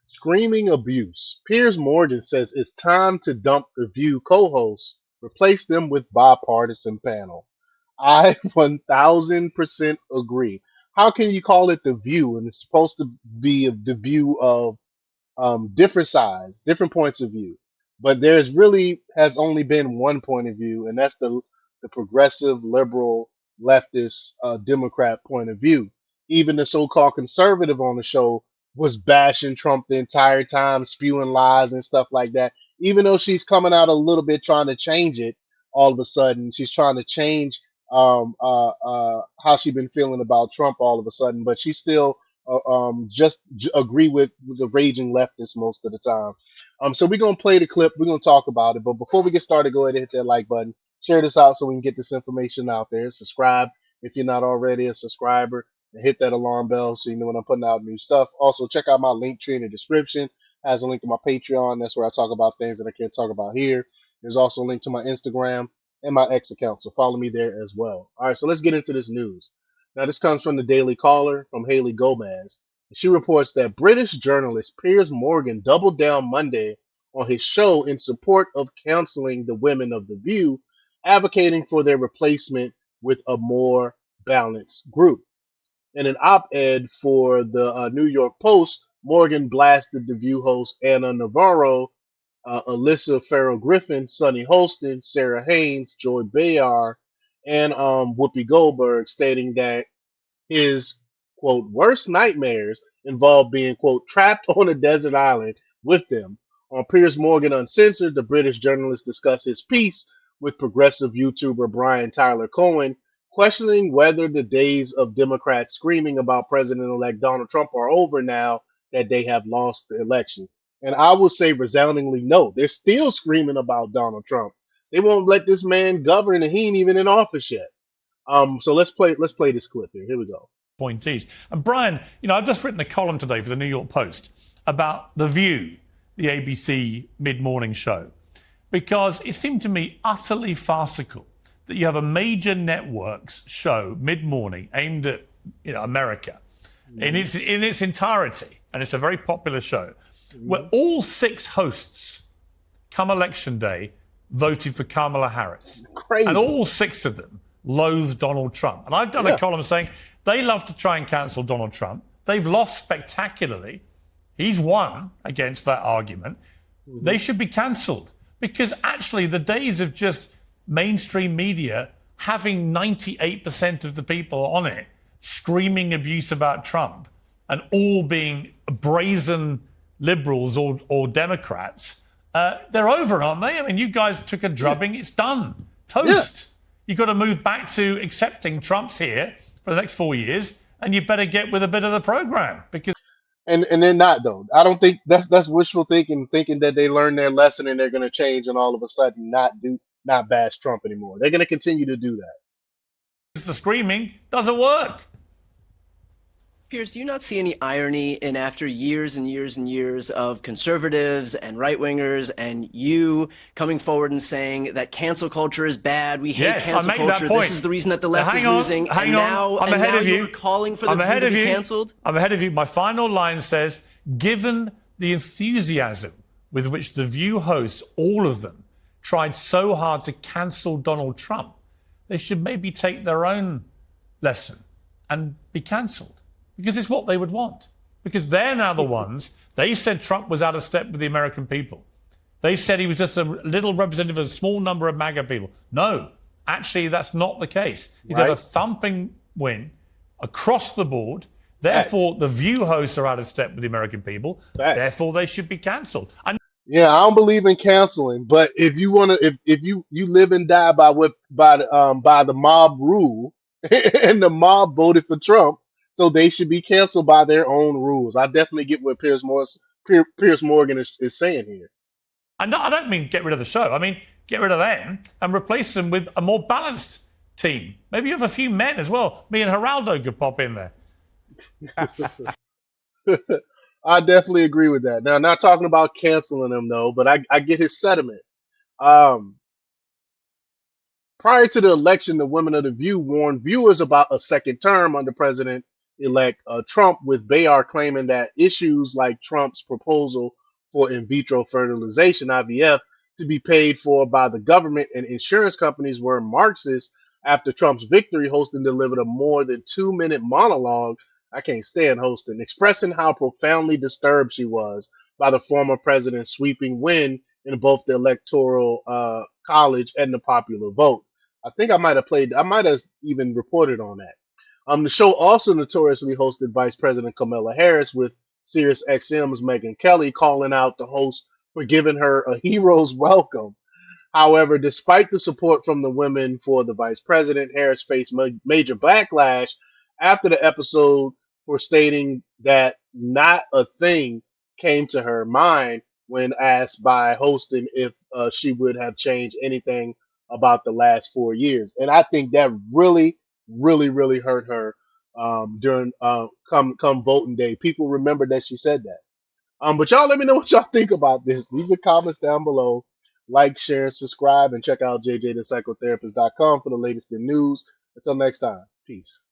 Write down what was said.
Screaming abuse. Piers Morgan says it's time to dump the View co-hosts, replace them with bipartisan panel. I 1000% agree. How can you call it the View and it's supposed to be the view of different sides, different points of view. But there's really has only been one point of view, and that's the progressive, liberal, leftist, Democrat point of view. Even the so-called conservative on the show was bashing Trump the entire time, spewing lies and stuff like that. Even though she's coming out a little bit trying to change it, all of a sudden she's trying to change how she's been feeling about Trump all of a sudden, but she's still agree with the raging leftists most of the time. So we're gonna play the clip. We're gonna talk about it. But before we get started, go ahead and hit that like button. Share this out so we can get this information out there. Subscribe if you're not already a subscriber, and hit that alarm bell so you know when I'm putting out new stuff. Also, check out my link tree in the description. Has a link to my Patreon. That's where I talk about things that I can't talk about here. There's also a link to my Instagram and my X account, so follow me there as well. All right, so let's get into this news. Now, this comes from the Daily Caller from Haley Gomez. She reports that British journalist Piers Morgan doubled down Monday on his show in support of canceling the women of The View, advocating for their replacement with a more balanced group. In an op-ed for the New York Post, Morgan blasted The View host Anna Navarro, Alyssa Farrell Griffin, Sonny Holston, Sarah Haynes, Joy Behar, and Whoopi Goldberg, stating that his, quote, worst nightmares involve being, quote, trapped on a desert island with them. On Piers Morgan Uncensored, the British journalist discussed his piece with progressive YouTuber Brian Tyler Cohen, questioning whether the days of Democrats screaming about President-elect Donald Trump are over now that they have lost the election. And I will say resoundingly no. They're still screaming about Donald Trump. They won't let this man govern, and he ain't even in office yet. So let's play this clip here. Here we go. Appointees. And Brian, I've just written a column today for the New York Post about The View, the ABC mid-morning show, because it seemed to me utterly farcical that you have a major network's show mid-morning aimed at America in its entirety, and it's a very popular show, where all 6 hosts come election day voted for Kamala Harris. Crazy. And all 6 of them loathe Donald Trump. And I've done a column saying they love to try and cancel Donald Trump. They've lost spectacularly. He's won against that argument. They should be cancelled, because actually the days of just mainstream media having 98% of the people on it screaming abuse about Trump and all being brazen liberals or Democrats, they're over, aren't they? I mean, you guys took a drubbing. It's done. Toast. Yeah. You've got to move back to accepting Trump's here for the next 4 years, and you better get with a bit of the program, because. And they're not, though. I don't think that's wishful thinking that they learned their lesson and they're going to change and all of a sudden not bash Trump anymore. They're going to continue to do that. The screaming doesn't work. Piers, do you not see any irony in, after years and years and years of conservatives and right-wingers and you coming forward and saying that cancel culture is bad, we hate cancel culture, this is the reason that the left is losing, and now you're calling for the View to be canceled? I'm ahead of you. My final line says, given the enthusiasm with which the View hosts, all of them, tried so hard to cancel Donald Trump, they should maybe take their own lesson and be cancelled. Because it's what they would want. Because they're now the ones, they said Trump was out of step with the American people. They said he was just a little representative of a small number of MAGA people. No, actually that's not the case. He's had a thumping win across the board. Therefore, the View hosts are out of step with the American people. Therefore, they should be cancelled. Yeah, I don't believe in canceling, but if you want to, if you live and die by the mob rule, and the mob voted for Trump, so they should be canceled by their own rules. I definitely get what Piers Morgan is saying here. I don't mean get rid of the show. I mean get rid of them and replace them with a more balanced team. Maybe you have a few men as well. Me and Geraldo could pop in there. I definitely agree with that. Now, not talking about canceling them, though, but I get his sentiment. Prior to the election, the women of The View warned viewers about a second term under President elect Trump, with Bayar claiming that issues like Trump's proposal for in vitro fertilization (IVF) to be paid for by the government and insurance companies were Marxist. After Trump's victory, Hostin delivered a more than 2-minute monologue. I can't stand Hostin, expressing how profoundly disturbed she was by the former president's sweeping win in both the electoral college and the popular vote. I might have even reported on that. The show also notoriously hosted Vice President Kamala Harris, with Sirius XM's Megyn Kelly calling out the host for giving her a hero's welcome. However, despite the support from the women for the vice president, Harris faced major backlash after the episode for stating that not a thing came to her mind when asked by hosting if she would have changed anything about the last 4 years. And I think that really, really, really hurt her during come voting day. People remember that she said that. But y'all let me know what y'all think about this. Leave the comments down below. Like, share, subscribe, and check out jjthepsychotherapist.com for the latest in news. Until next time, peace.